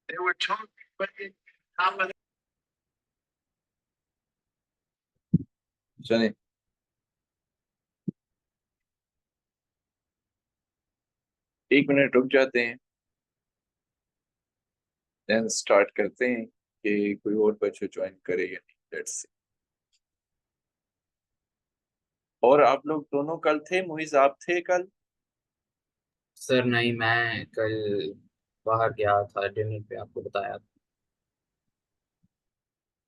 They were talking, but how was चलिए एक minute रुक जाते हैं, देन स्टार्ट करते हैं कि कोई और बच्चे ज्वाइन करे या नहीं। Let's see. और आप लोग दोनों कल थे, मुइज आप थे कल? सर नहीं, मैं कल बाहर गया था डिनर पे, आपको बताया था।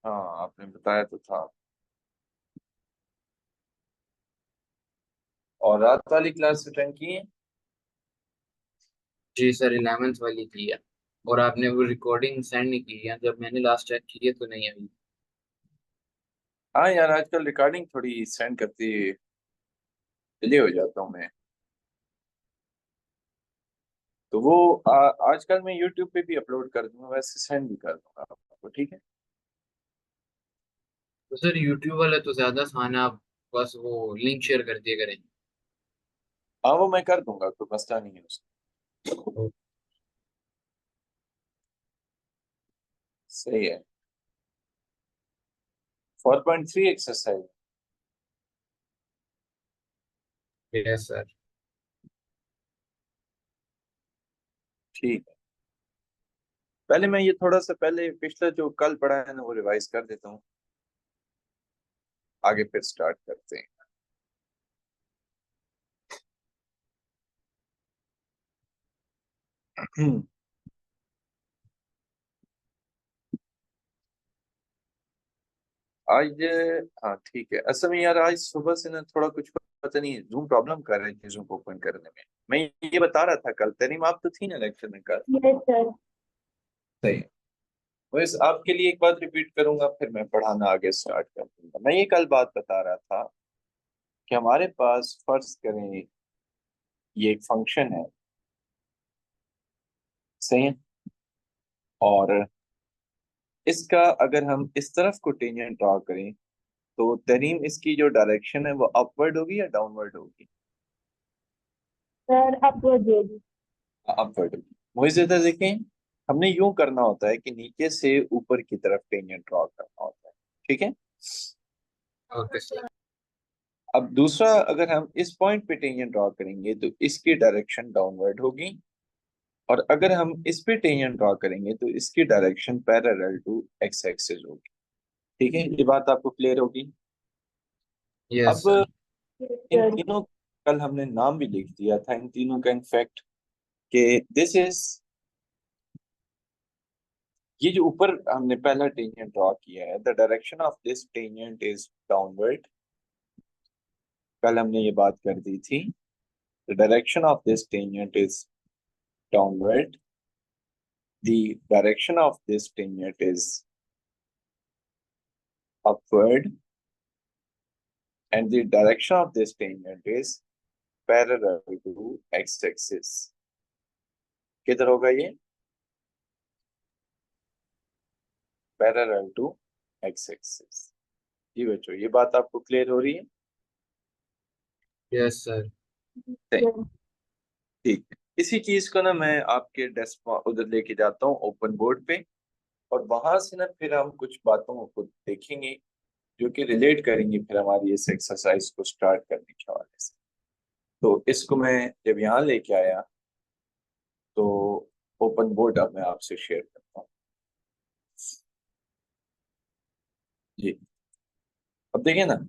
हाँ आपने बताया तो था। और रात वाली क्लास अटेंड की है? जी सर, 11th वाली की है। और आपने वो रिकॉर्डिंग सेंड नहीं की है, जब मैंने लास्ट चेक की है तो नहीं आई। हाँ यार, आजकल रिकॉर्डिंग थोड़ी सेंड करती डिले हो जाता हूँ मैं। तो वो आजकल मैं यूट्यूब पे भी अपलोड कर दूंगा, वैसे सेंड भी कर दूंगा आपको, ठीक है? तो सर यूट्यूब वाला तो ज्यादा आसान है, आप बस वो लिंक शेयर कर दिया करें। हाँ वो मैं कर दूंगा, कोई मसला नहीं है उसका। तो सही है। 4.3 एक्सरसाइज। Yes sir. ठीक है, पहले मैं ये थोड़ा सा पहले पिछला जो कल पढ़ा है ना वो रिवाइज कर देता हूँ, आगे फिर स्टार्ट करते हैं। आज, हाँ ठीक है। असल में यार आज सुबह से ना थोड़ा कुछ पता नहीं, जूम प्रॉब्लम कर रहे थे जूम को ओपन करने में। मैं ये बता रहा था कल, तरीम आप तो थी ना लेक्चर में कल? Yes sir. सही है। बस आपके लिए एक बात रिपीट करूंगा, फिर मैं पढ़ाना आगे स्टार्ट कर दूंगा। मैं ये कल बात बता रहा था कि हमारे पास फर्ज करें ये एक फंक्शन है, सही है, और इसका अगर हम इस तरफ को टेंजेंट ड्रॉ करें तो तरीम इसकी जो डायरेक्शन है वो अपवर्ड होगी या डाउनवर्ड होगी? सर अपवर्ड होगी। अपवर्ड होगी। मुझे इधर देखें, हमने यूं करना होता है कि नीचे से ऊपर की तरफ टेंजेंट ड्रॉ करना होता है, ठीक है? Okay sir. अब दूसरा, अगर हम इस पॉइंट पे टेंजेंट ड्रॉ करेंगे तो इसकी डायरेक्शन डाउनवर्ड होगी, और अगर हम इस पे टेंजेंट ड्रॉ करेंगे तो इसकी direction parallel to x axis होगी। ठीक है, ये बात आपको क्लियर होगी? यस अब सर। Yes in sir. तीनों, कल हमने नाम भी लिख दिया था इन तीनों का इनफैक्ट, कि दिस इज, ये जो ऊपर हमने पहला टेंजेंट ड्रॉ किया है, the direction of this tangent is downward. कल हमने ये बात कर दी थी, the direction of this tangent is downward, the direction of this tangent is upward, and the direction of this tangent is parallel to x-axis। किधर होगा ये? Parallel to x-axis। जी बच्चों, ये बात आपको क्लियर हो रही है? Yes sir. सही, ठीक है। इसी चीज को ना मैं आपके डेस्क उधर लेके जाता हूँ ओपन बोर्ड पे, और वहां से ना फिर हम कुछ बातों को देखेंगे जो कि रिलेट करेंगे फिर हमारी इस एक्सरसाइज को स्टार्ट करने के हवाले से। तो इसको मैं जब यहाँ लेके आया तो ओपन बोर्ड अब मैं आपसे शेयर करता हूँ। जी, अब देखिए ना,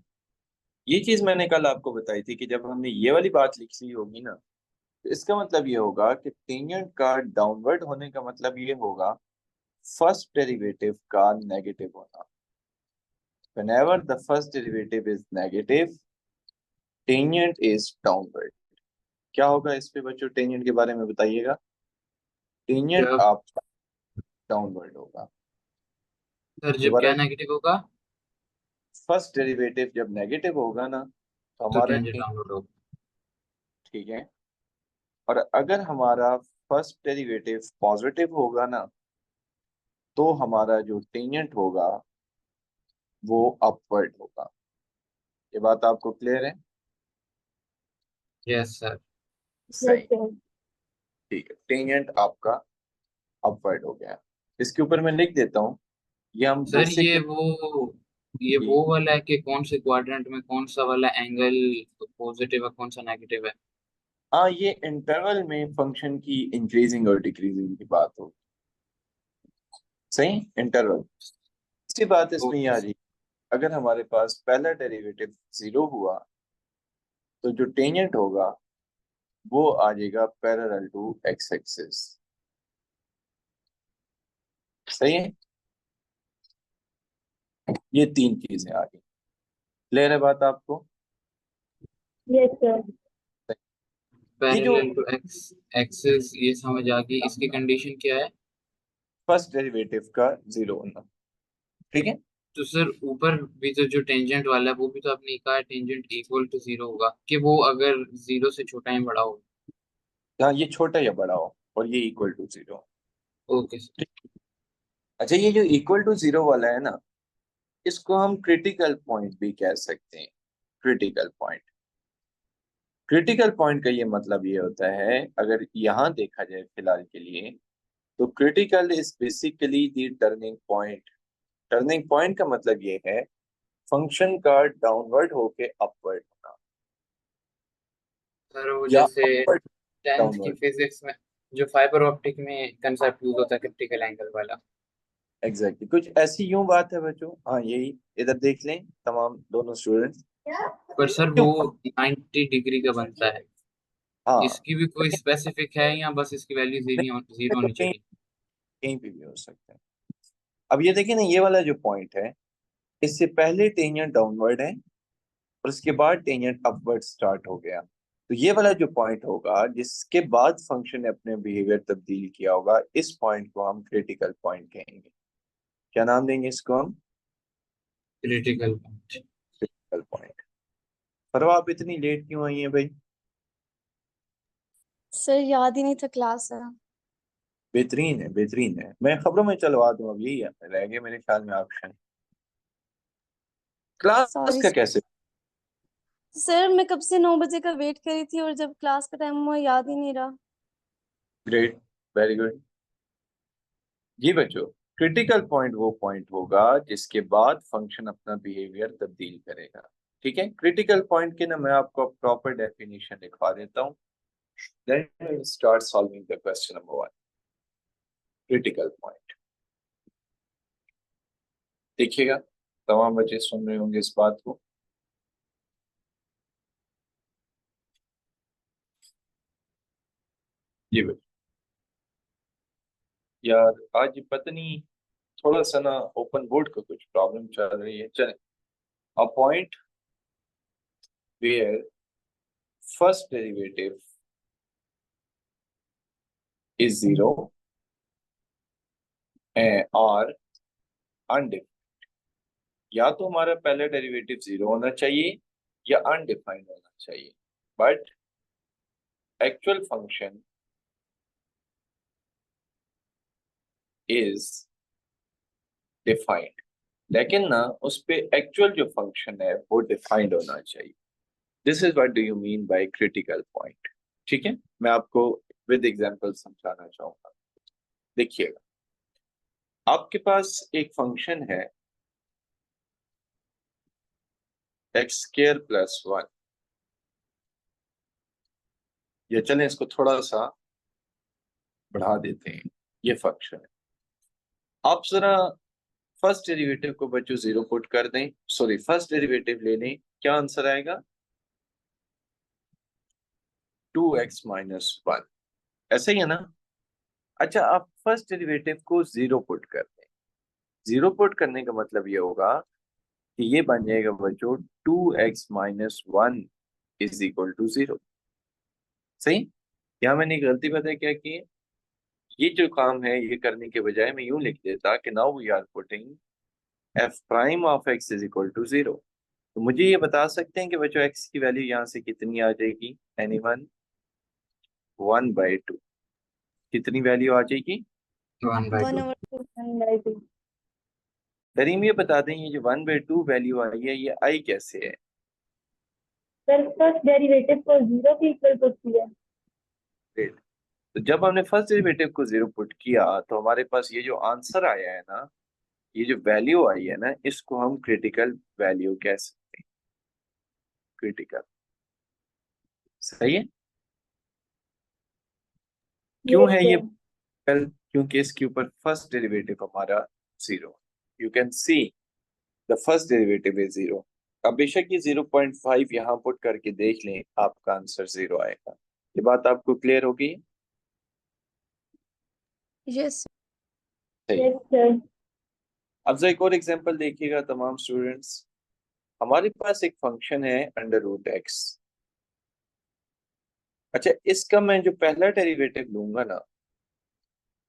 ये चीज मैंने कल आपको बताई थी कि जब हमने ये वाली बात लिखी होगी ना, तो इसका मतलब ये होगा कि टेंजेंट का डाउनवर्ड होने का मतलब ये होगा फर्स्ट डेरिवेटिव का नेगेटिव होना। whenever the first derivative is negative, tangent is downward। क्या होगा इस पे बच्चों, टेंजेंट के बारे में बताइएगा। टेंजेंट जब आप डाउनवर्ड होगा। सर जब दोबारा, क्या नेगेटिव होगा? फर्स्ट डेरिवेटिव जब नेगेटिव होगा ना तो तो हमारा टेंजेंट डाउनलोड होगा। ठीक है, और अगर हमारा फर्स्ट डेरिवेटिव पॉजिटिव होगा ना तो हमारा जो टेंजेंट होगा वो अपवर्ड होगा। ये बात आपको क्लियर है? Yes sir. सही, यस सर। ठीक है, टेंजेंट आपका अपवर्ड हो गया। इसके ऊपर मैं लिख देता हूँ, ये हम सर बेसिक ये वो वाला है कि कौन से क्वाड्रेंट में कौन सा वाला एंगल पॉजिटिव है कौन सा नेगेटिव है? हाँ, ये इंटरवल में फंक्शन की इंक्रीजिंग और डिक्रीजिंग की बात हो, सही, इंटरवल। इसी बात इसमें ये ओके आ सर। रही है, अगर हमारे पास पहला डेरिवेटिव 0 हुआ तो जो टेंजेंट होगा वो आ जाएगा पैरेलल टू एक्स एक्सिस, सही है। ये तीन चीजें आ गई, क्लियर है बात आपको? Yes sir. ये जो पैरेलल टू एक्स एक्सिस ये समझ आ गई, इसकी कंडीशन क्या है? फर्स्ट डेरिवेटिव का 0 होना, ठीक है। तो सर ऊपर भी जो टेंजेंट वाला है वो भी तो आपने कहा टेंजेंट इक्वल टू जीरो होगा, कि वो अगर जीरो से छोटा या बड़ा हो? हाँ, ये छोटा या बड़ा हो और ये इक्वल टू 0। Okay sir. अच्छा, ये जो इक्वल टू 0 वाला है ना, इसको हम क्रिटिकल पॉइंट भी कह सकते हैं। क्रिटिकल पॉइंट, क्रिटिकल पॉइंट का ये मतलब ये होता है, अगर यहाँ देखा जाए फिलहाल के लिए, तो critical is basically the turning point. Turning point का मतलब ये है फंक्शन का डाउनवर्ड होके अपवर्ड होना, सर वो या जैसे अपवर्ड टेंथ की डाउनवर्ड। फिजिक्स में जो फाइबर ऑप्टिक में कंसेप्ट यूज होता है क्रिटिकल एंगल वाला। एग्जैक्टली कुछ ऐसी यूं बात है बच्चों, हाँ यही, इधर देख लें तमाम दोनों स्टूडेंट्स। पर सर वो 90 डिग्री का बनता है। हाँ, इसकी भी कोई स्पेसिफिक है या बस इसकी वैल्यू जीरो तो होनी कहीं चाहिए? कहीं पे भी हो सकता है। अब ये देखिए ना, ये वाला जो पॉइंट है, इससे पहले टेंजेंट डाउनवर्ड है और उसके बाद टेंजेंट अपवर्ड स्टार्ट हो गया, तो ये वाला जो पॉइंट होगा जिसके बाद फंक्शन ने अपने बिहेवियर तब्दील किया होगा, इस पॉइंट को हम क्रिटिकल पॉइंट कहेंगे। क्या नाम देंगे इसको हम? Critical point. Critical point. पर आप इतनी लेट क्यों आई हैं भाई? सर याद ही नहीं था क्लास है। बेहतरीन है, बेहतरीन है, मैं खबरों में चलवा दूं, अब यही है, रह गए मेरे ख्याल में ऑप्शन। क्लास सॉरी का कैसे? सर, मैं कब से 9 बजे का वेट करी थी और जब क्लास का टाइम हुआ याद ही नहीं रहा। Great, very good. जी बच्चों, क्रिटिकल पॉइंट वो पॉइंट होगा जिसके बाद फंक्शन अपना बिहेवियर तब्दील करेगा, ठीक है। क्रिटिकल पॉइंट के ना मैं आपको प्रॉपर डेफिनेशन लिखवा देता हूँ, then we will start solving the question number 1। Critical point, देखिएगा, तमाम बच्चे सुन रहे होंगे इस बात को। जी बच्चों, यार आज पता नहीं, थोड़ा सा ना ओपन बोर्ड का कुछ प्रॉब्लम चल रही है। चले, a point where first derivative is 0 और अनडिफाइंड, या तो हमारा पहला डेरिवेटिव 0 होना चाहिए या अनडिफाइंड होना चाहिए, but actual function is defined, लेकिन ना उस पे एक्चुअल जो फंक्शन है वो डिफाइंड होना चाहिए। This is what do you mean by critical point, ठीक है। मैं आपको विद एग्जांपल समझाना चाहूंगा। देखिएगा, आपके पास एक फंक्शन है x² + 1, या चलें इसको थोड़ा सा बढ़ा देते हैं, ये फंक्शन है। आप जरा फर्स्ट डेरिवेटिव को बच्चों 0 पुट कर दें, सॉरी फर्स्ट डेरिवेटिव ले लें, क्या आंसर आएगा? 2x - 1, ऐसा ही है ना। अच्छा, आप फर्स्ट डेरिवेटिव को 0 पुट कर दें, 0 पुट करने का मतलब ये होगा कि ये बन जाएगा बच्चों 2x - 1 = 0, सही। यहाँ मैंने एक गलती पता है क्या की है, ये जो काम है ये करने के बजाय मैं यूं लिख देता कि now we are putting f' (x = 0). तो मुझे ये बता सकते हैं कि बच्चों x की वैल्यू यहाँ से कितनी आ जाएगी? एनीवन? 1/2। कितनी वैल्यू आ जाएगी? 1/2। 1/2। करीम ये बता दें, ये जो 1/2 वैल्यू आई है ये आई कैसे है? सर फर्स्ट डेरिवेटिव को 0 की इक्वल होती है। Great. तो जब हमने फर्स्ट डेरिवेटिव को 0 पुट किया तो हमारे पास ये जो आंसर आया है ना, ये जो वैल्यू आई है ना, इसको हम क्रिटिकल वैल्यू कह सकते हैं। क्रिटिकल, सही है। क्यों है ये कल? क्योंकि इसके ऊपर फर्स्ट डेरिवेटिव हमारा 0। You can see the first derivative is 0। अब बेशक ये 0.5 यहाँ पुट करके देख लें, आपका आंसर 0 आएगा। ये बात आपको क्लियर होगी? यस सही है। अब जरा एक और एग्जांपल देखिएगा तमाम स्टूडेंट्स। हमारे पास एक फंक्शन है √x। अच्छा, इसका मैं जो पहला डेरिवेटिव लूंगा ना,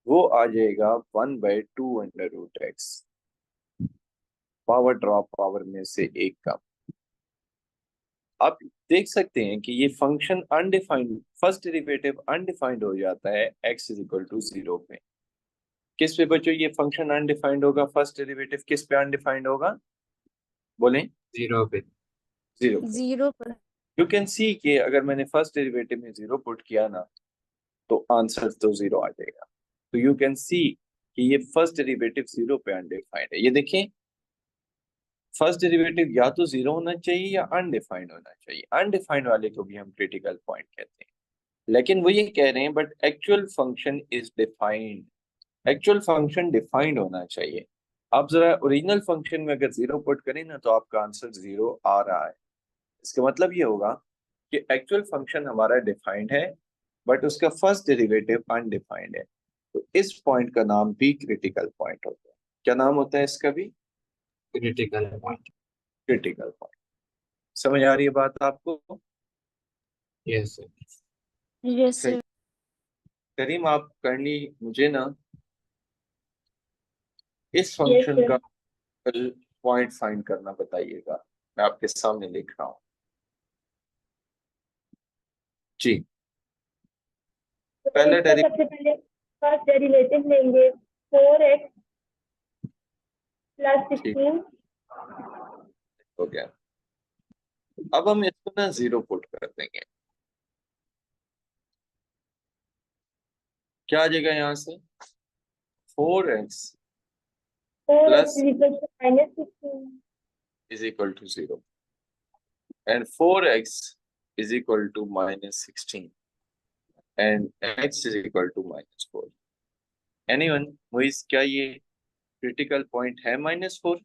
वो आ जाएगा 1/2 √x। पावर ड्रॉप, पावर में से एक कम। आप देख सकते हैं कि ये function undefined, first derivative undefined हो जाता है x = 0 पे। किस पे बच्चों ये फंक्शन अनडिफाइंड होगा? फर्स्ट डेरिवेटिव किस पे अनडिफाइंड होगा? बोलें। 0 पे। 0 पे। 0 पर। यू कैन सी कि अगर मैंने फर्स्ट डेरिवेटिव में 0 पुट किया ना, तो आंसर तो 0 आ जाएगा। तो यू कैन सी कि ये फर्स्ट डेरिवेटिव 0 पे अनडिफाइंड है। ये देखें, फर्स्ट डेरिवेटिव या तो 0 होना चाहिए या अनडिफाइंड होना चाहिए। अनडिफाइंड वाले को भी हम क्रिटिकल पॉइंट कहते हैं। लेकिन वो ये कह रहे हैं but actual function is defined. Actual function defined होना चाहिए। आप जरा ओरिजिनल फंक्शन में अगर 0 पुट करें ना, तो आपका आंसर 0 आ रहा है। इसका मतलब ये होगा कि एक्चुअल फंक्शन हमारा डिफाइंड है, बट उसका फर्स्ट डेरिवेटिव अनडिफाइंड है। तो इस पॉइंट का नाम भी क्रिटिकल पॉइंट होता है। क्या नाम होता है इसका भी? Critical point. Critical point. समझ आ रही है बात आपको? Yes sir. यस सही। सर। करीम, आप करनी मुझे ना इस फंक्शन का पॉइंट फाइंड करना बताइएगा। मैं आपके सामने लिख रहा हूँ। जी, पहले इसका सबसे पहले फर्स्ट डेरिवेटिव लेंगे 4x + ठीक 16। हो गया। अब हम इसको ना 0 पुट कर देंगे। क्या आ जाएगा यहाँ से? 4x 4x plus -16 is equal to 0 and 4x is equal to -16 and x is equal to -4। Anyone, Muiz, क्या ये क्रिटिकल पॉइंट है -4?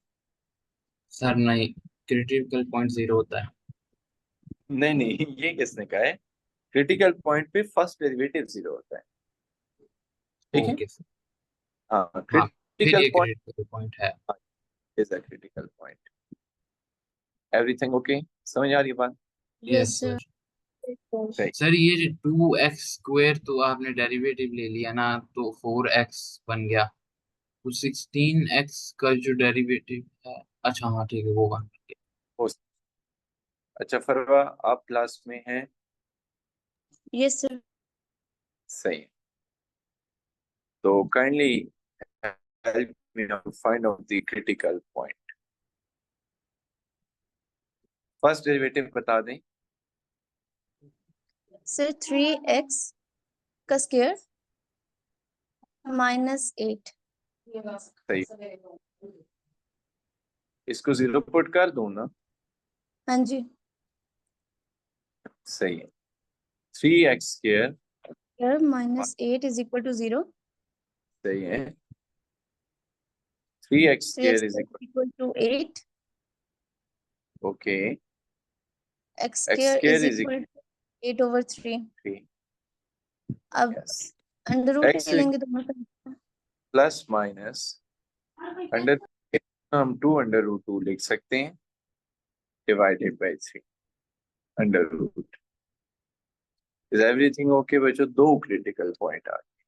सर नहीं, क्रिटिकल पॉइंट 0 होता है। नहीं नहीं, ये किसने कहा है? क्रिटिकल पॉइंट पे फर्स्ट डेरिवेटिव 0 होता है। ठीक है। Okay sir. हाँ, हाँ, फिर क्रिटिकल ये पॉइंट क्रिटिकल पॉइंट है। Is a critical point. Everything okay? समझ आ रही है बात? Yes yes sir. सर। सही। सर ये 2x² तो आपने डेरिवेटिव ले लिया ना, तो 4x बन गया। तो 16x का जो डेरिवेटिव है, अच्छा हाँ ठीक है, वो बन गया। हो अच्छा फरवा, आप क्लास में हैं? Yes sir. सही। तो kindly help me to find out the critical point. First derivative बता दें। सर 3x का स्क्वायर -8। सही। इसको 0 पुट कर दूं ना? हाँ जी। सही है। 3x² square -8 = 0। सही है। 3x² 3x is = 8। Okay. x² x² = is 8/3। 3। अब यस। अंडर रूट x ले लेंगे दोनों का। प्लस माइनस अंडर, हम 2√2 लिख सकते हैं, divided by 3 under root. Is everything okay बच्चों? दो क्रिटिकल पॉइंट आ गए।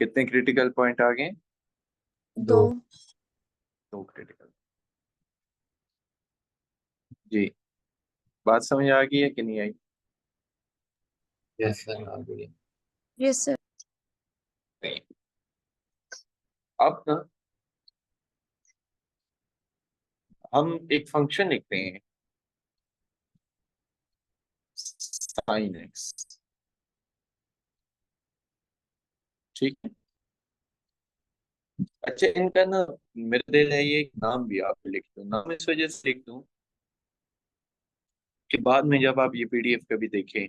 कितने क्रिटिकल पॉइंट आ गए? 2। दो क्रिटिकल। जी, बात समझ आ गई है कि नहीं आई? यस सर, आ गया। Yes sir. नहीं। अब ना हम एक फंक्शन लिखते हैं sin x। ठीक है। अच्छा, इनका ना मेरे दिल है ये एक नाम भी आप लिख दो। नाम इस वजह से लिख दूं कि बाद में जब आप ये पीडीएफ कभी देखें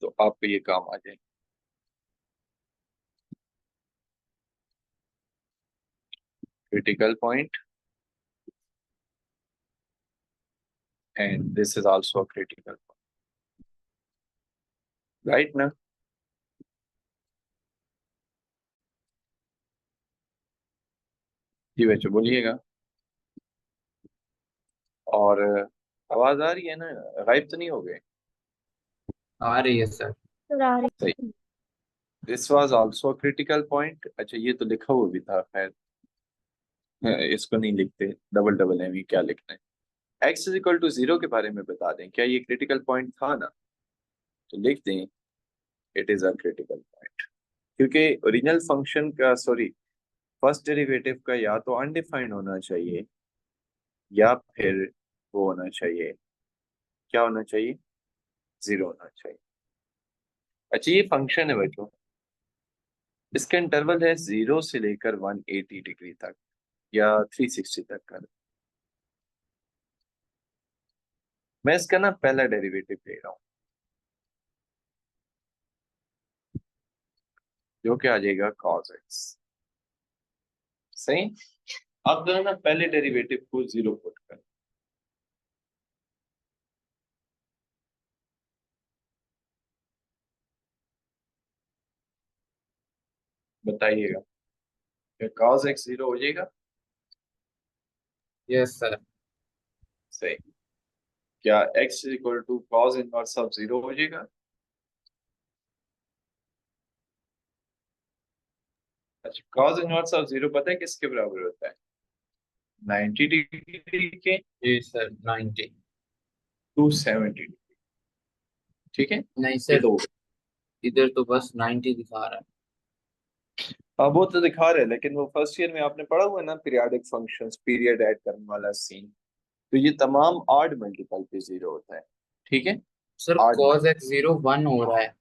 तो आपको ये काम आ जाए। Critical point, and this is also critical point, right ना? जी बच्चों बोलिएगा। और आवाज आ रही है ना? गायब तो नहीं हो गए? आ रही है सर। सर आ रही सही। This was also critical point. अच्छा, ये तो लिखा हुआ भी था, खैर इसको नहीं लिखते, डबल डबल एम क्या लिखना है। एक्स इज इक्वल टू 0 के बारे में बता दें, क्या ये क्रिटिकल पॉइंट था ना? तो लिख दें it is a critical point, क्योंकि ओरिजिनल फंक्शन का, सॉरी, फर्स्ट डेरिवेटिव का या तो अनडिफाइंड होना चाहिए या फिर वो होना चाहिए, क्या होना चाहिए? 0 होना चाहिए। अच्छा, ये फंक्शन है बच्चों, इसका इंटरवल है 0 से लेकर 180 डिग्री तक या 360 तक का। मैं इसका ना पहला डेरिवेटिव ले रहा हूं, जो कि आ जाएगा cos x। सही। अब जो है ना, पहले डेरिवेटिव को 0 पुट कर, बताइएगा क्या cos x 0 हो जाएगा? Yes sir. सही। क्या x is equal to cos inverse of 0 हो जाएगा? अच्छा, cos इनवर्स ऑफ 0 पता है किसके बराबर होता है? 90 डिग्री के जी सर 90। 270 डिग्री। ठीक है। नहीं ये सर, तो इधर तो बस 90 दिखा रहा है। हाँ, वो तो दिखा रहे हैं, लेकिन वो फर्स्ट ईयर में आपने पढ़ा हुआ है ना, पीरियाडिक फंक्शंस, पीरियड ऐड करने वाला सीन। तो ये तमाम ऑड मल्टीपल पे 0 होता है। ठीक है। Sir odd cos multiple, x 0 1 हो रहा है।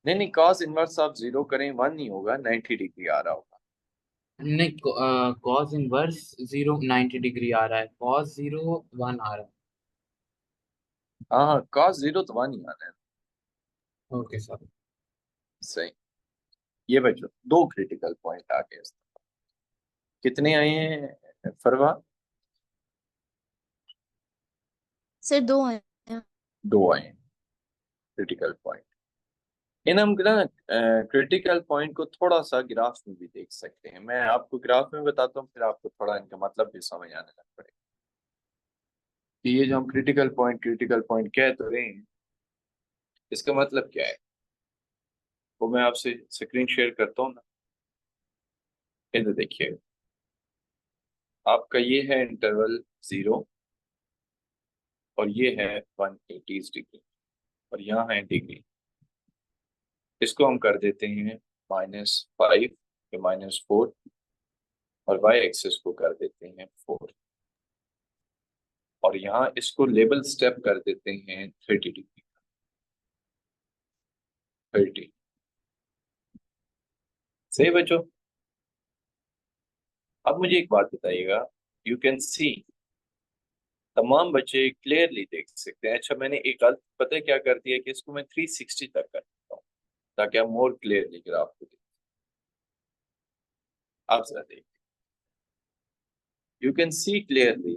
नहीं नहीं, cos इनवर्स आप 0 करें 1 नहीं होगा, 90 डिग्री आ रहा होगा। नहीं, cos इनवर्स 0 90 डिग्री आ रहा है, cos 0 1 आ रहा है। हाँ हाँ, cos 0 तो 1 ही आना है। Okay sir. सही। ये बच्चों दो क्रिटिकल पॉइंट आ गए। कितने आए हैं फरवा? सर दो हैं। दो आए हैं क्रिटिकल पॉइंट। इन हम ना क्रिटिकल पॉइंट को थोड़ा सा ग्राफ में भी देख सकते हैं। मैं आपको ग्राफ में बताता हूँ, फिर आपको थोड़ा इनका मतलब भी समझ आने लग पड़ेगा कि ये जो हम क्रिटिकल पॉइंट कह तो रहे हैं, इसका मतलब क्या है। वो मैं आपसे स्क्रीन शेयर करता हूँ ना, इधर देखिए। आपका ये है इंटरवल 0 और ये है 180 डिग्री, और यहाँ है डिग्री। इसको हम कर देते हैं -5 या -4, और वाई एक्सिस को कर देते हैं 4, और यहाँ इसको लेवल स्टेप कर देते हैं 30 डिग्री। 30। सही बच्चों। अब मुझे एक बात बताइएगा, यू कैन सी, तमाम बच्चे क्लियरली देख सकते हैं। अच्छा, मैंने एक गलत पता है क्या कर दिया कि इसको मैं 360 तक कर देता हूँ, ताकि आप मोर क्लियरली ग्राफ को देख। आप जरा देखिए, यू कैन सी क्लियरली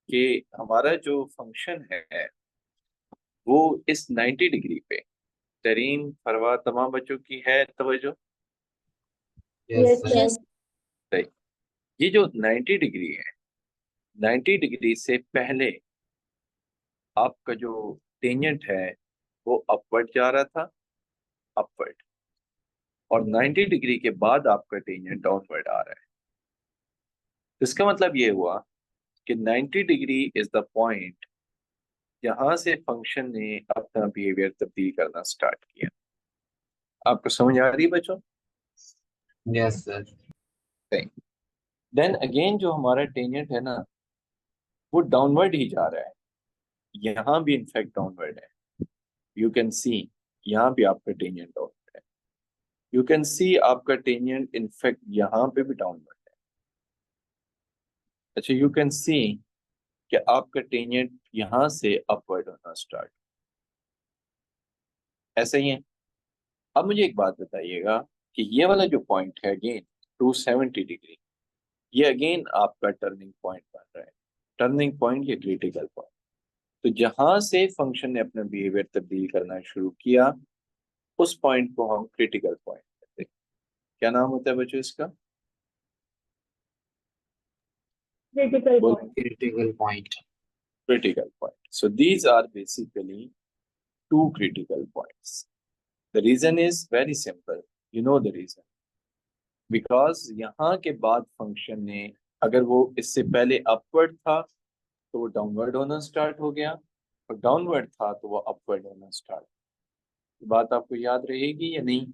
कि हमारा जो फंक्शन है वो इस 90 डिग्री पे, तरीन फरवा तमाम बच्चों की है तवज्जो। Yes yes sir. Sir. Yes. सही। ये जो 90 डिग्री है, 90 डिग्री से पहले आपका जो टेंजेंट है वो अपवर्ड जा रहा था, अपवर्ड, और 90 डिग्री के बाद आपका टेंजेंट डाउनवर्ड आ रहा है। इसका मतलब ये हुआ कि 90 डिग्री इज द पॉइंट जहां से फंक्शन ने अपना बिहेवियर तब्दील करना स्टार्ट किया। आपको समझ आ रही है बच्चों? Yes sir. देन अगेन जो हमारा टेंजेंट है ना, वो डाउनवर्ड ही जा रहा है। यहाँ भी इनफैक्ट डाउनवर्ड है। यू कैन सी, यहाँ भी आपका टेंजेंट डाउनवर्ड है। यू कैन सी आपका टेंजेंट इनफैक्ट यहाँ पे भी डाउनवर्ड है। अच्छा, यू कैन सी कि आपका टेंजेंट यहाँ से अपवर्ड होना स्टार्ट, ऐसा ही है। अब मुझे एक बात बताइएगा कि ये वाला जो पॉइंट है अगेन 270 डिग्री, ये अगेन आपका टर्निंग पॉइंट बन रहा है। टर्निंग पॉइंट ये क्रिटिकल पॉइंट, तो जहां से फंक्शन ने अपना बिहेवियर तब्दील करना शुरू किया उस पॉइंट को हम क्रिटिकल पॉइंट कहते हैं। क्या नाम होता है बच्चों इसका? क्रिटिकल बोल। Point. Critical point. critical point. So these are basically two critical points. The reason is very simple. You know the reason. Because यहाँ के बाद फंक्शन ने अगर वो इससे पहले अपवर्ड था तो वो डाउनवर्ड होना स्टार्ट हो गया, और डाउनवर्ड था तो वो अपवर्ड होना स्टार्ट। बात आपको याद रहेगी या नहीं?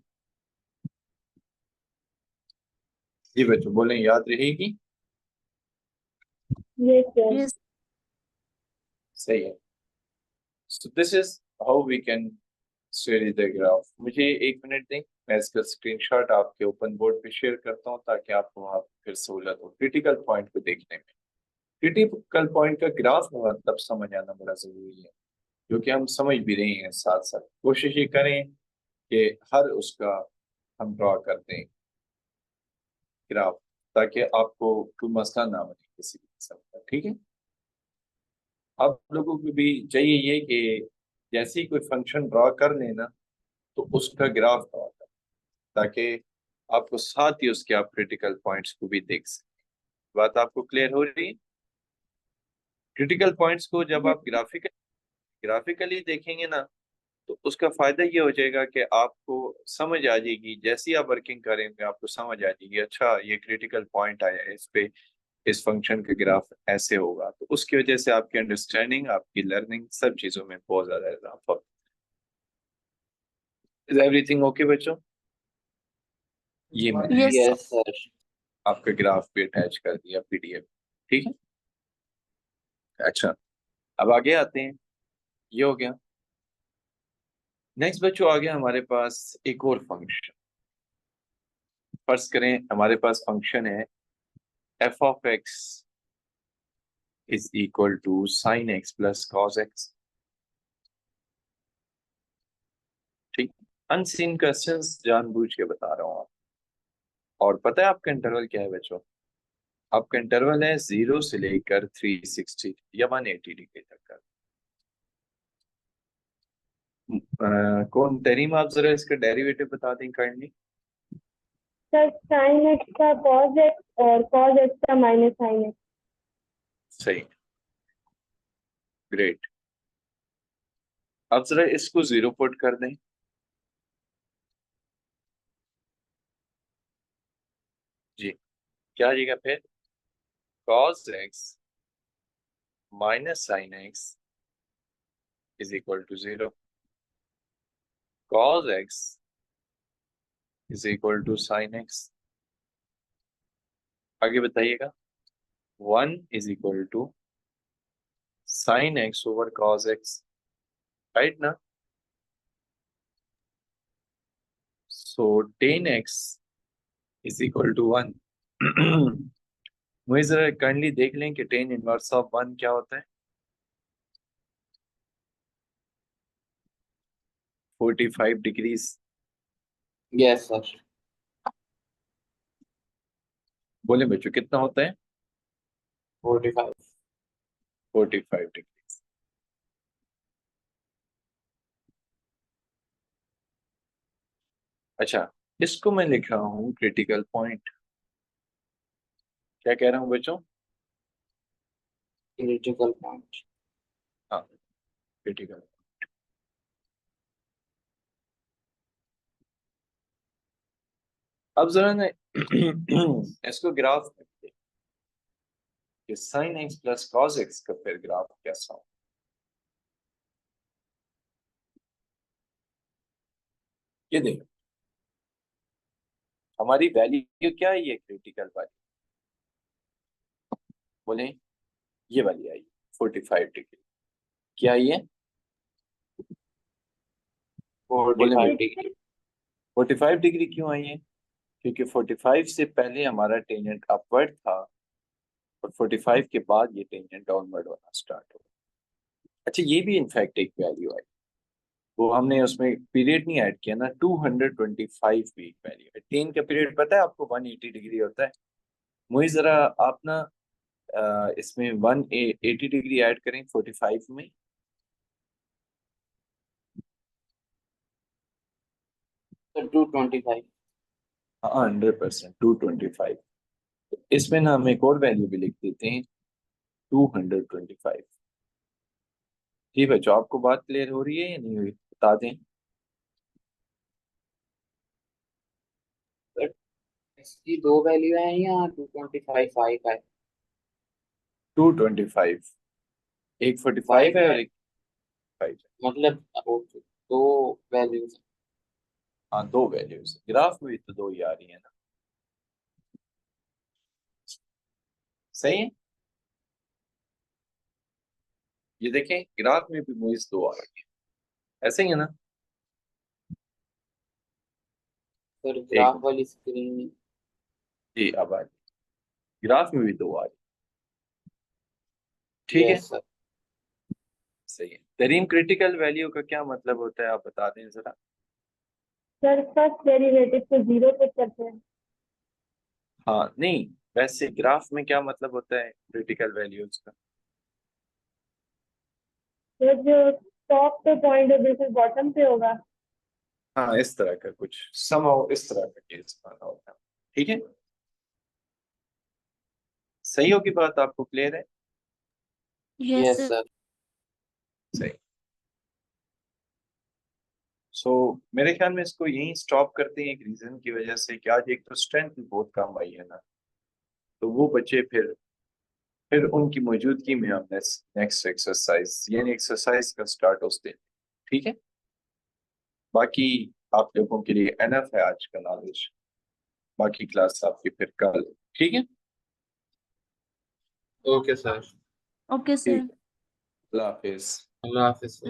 जी बच्चों बोलें, याद रहेगी? Yes sir. यस सही है। So this is how we can study the graph. मुझे 1 मिनट दें, मैं इसका स्क्रीनशॉट आपके ओपन बोर्ड पे शेयर करता हूँ ताकि आपको वहाँ फिर सहूलत हो क्रिटिकल पॉइंट को देखने में। क्रिटिकल पॉइंट का ग्राफ मतलब समझ आना बड़ा जरूरी है, क्योंकि हम समझ भी रहे हैं साथ साथ। कोशिश ये करें कि हर उसका हम ड्रॉ कर दें ग्राफ, ताकि आपको कोई मसला ना बने किसी भी किस्म का। ठीक है, आप लोगों को भी चाहिए ये कि जैसे ही कोई फंक्शन ड्रॉ कर लेना तो उसका ग्राफ ड्रॉ कर, ताकि आपको साथ ही उसके आप क्रिटिकल पॉइंट्स को भी देख सकें। बात आपको क्लियर हो रही है? क्रिटिकल पॉइंट्स को जब आप ग्राफिकली देखेंगे ना तो उसका फायदा ये हो जाएगा कि आपको समझ आ जाएगी, जैसे ही आप वर्किंग करेंगे आपको समझ आ जाएगी, अच्छा ये क्रिटिकल पॉइंट आया है, इस पे इस फंक्शन का ग्राफ ऐसे होगा। तो उसकी वजह से आपकी अंडरस्टैंडिंग, आपकी लर्निंग, सब चीजों में बहुत ज्यादा इजाफा होता है। इज एवरीथिंग ओके बच्चों? ये मैंने यस यस सर। आपका ग्राफ भी अटैच कर दिया पीडीएफ। ठीक है, अच्छा अब आगे आते हैं। ये हो गया। नेक्स्ट बच्चों आ गया हमारे पास एक और फंक्शन। फर्ज करें हमारे पास फंक्शन है f of x is equal to sine x plus cos x. ठीक, अनसीन क्वेश्चंस जानबूझ के बता रहा हूँ आप। और पता है आपका इंटरवल क्या है बच्चों? आपका इंटरवल है 0 से लेकर 360 या 180 डिग्री तक का। कौन तरीम, आप जरा इसका डेरिवेटिव बता दें काइंडली। सर साइन एक्स का कॉस एक्स और कॉस एक्स का माइनस साइन एक्स। सही, ग्रेट। अब जरा इसको 0 पुट कर दें। जी, क्या आ जाएगा फिर? cos x minus sine x is equal to 0। cos x is equal to sine x। आगे बताइएगा। 1 is equal to sine x over cos x, right ना? So tan x is equal to 1। मुझे जरा काइंडली देख लें कि tan inverse of 1 क्या होता है। 45 डिग्रीज। Yes sir. बोले बच्चों कितना होता है? 45। 45 डिग्रीज। अच्छा, इसको मैं लिख रहा हूँ क्रिटिकल पॉइंट। क्या कह रहा हूँ बच्चों? Critical point. हाँ, क्रिटिकल। अब जरा ना इसको ग्राफ में कि sign x plus cos x का फिर ग्राफ कैसा हो। ये देखो हमारी वैल्यू क्या है, ये क्रिटिकल वाली, बोले ये वाली आई 45 डिग्री। क्या ये? बोले 45 भाई, डिग्री। 45 डिग्री क्यों आई है? क्योंकि 45 से पहले हमारा टेंजेंट अपवर्ड था और 45 के बाद ये टेंजेंट डाउनवर्ड होना स्टार्ट हो। अच्छा, ये भी इनफैक्ट एक वैल्यू आई, वो हमने उसमें पीरियड नहीं ऐड किया ना, 225 वीक वैल्यू है। टेन का पीरियड पता है आपको 180 डिग्री होता है। मुझे जरा आप ना इसमें 180 डिग्री ऐड करें 45 में। सर 225। हाँ 100%, 225। इसमें ना हम एक और वैल्यू भी लिख देते हैं 225। जी बच्चों, आपको बात क्लियर हो रही है या नहीं हुई, बता दें। इसकी दो वैल्यू है या 225 फाइव है? 225, एक 45 फाइव है है और एक 5 है। मतलब ओके, दो वैल्यूज। हाँ, दो वैल्यूज, ग्राफ में भी तो दो ही आ रही है ना। सही है, ये देखें ग्राफ में भी मुझे दो आ रही है, ऐसे ही है ना। सर एक ग्राफ वाली स्क्रीन में जी अब आ रही है। ग्राफ में भी दो आ रही है, ठीक है। Yes sir. सही है। तरीम क्रिटिकल वैल्यू का क्या मतलब होता है, आप बता दें जरा। सर फर्स्ट डेरिवेटिव को जीरो पे करते हैं। हाँ नहीं, वैसे ग्राफ में क्या मतलब होता है क्रिटिकल वैल्यूज का? तो जो टॉप पे पॉइंट है बिल्कुल बॉटम पे होगा। हाँ, इस तरह का कुछ समहाउ इस तरह का केस बना होता है, ठीक है। सही होगी बात, आपको क्लियर है? Yes yes sir. सर। सही। सो मेरे ख्याल में इसको यहीं स्टॉप करते हैं, एक रीजन की वजह से कि आज एक तो स्ट्रेंथ भी बहुत कम आई है ना, तो वो बच्चे फिर उनकी मौजूदगी में हम नेक्स्ट एक्सरसाइज यानी एक्सरसाइज का स्टार्ट उस दिन, ठीक है। बाकी आप लोगों के लिए एनफ है आज का नॉलेज, बाकी क्लास आपकी फिर कल, ठीक है। Okay sir. ओके ठीक, सर। अल्लाह हाफिज। अल्लाह हाफिज सर।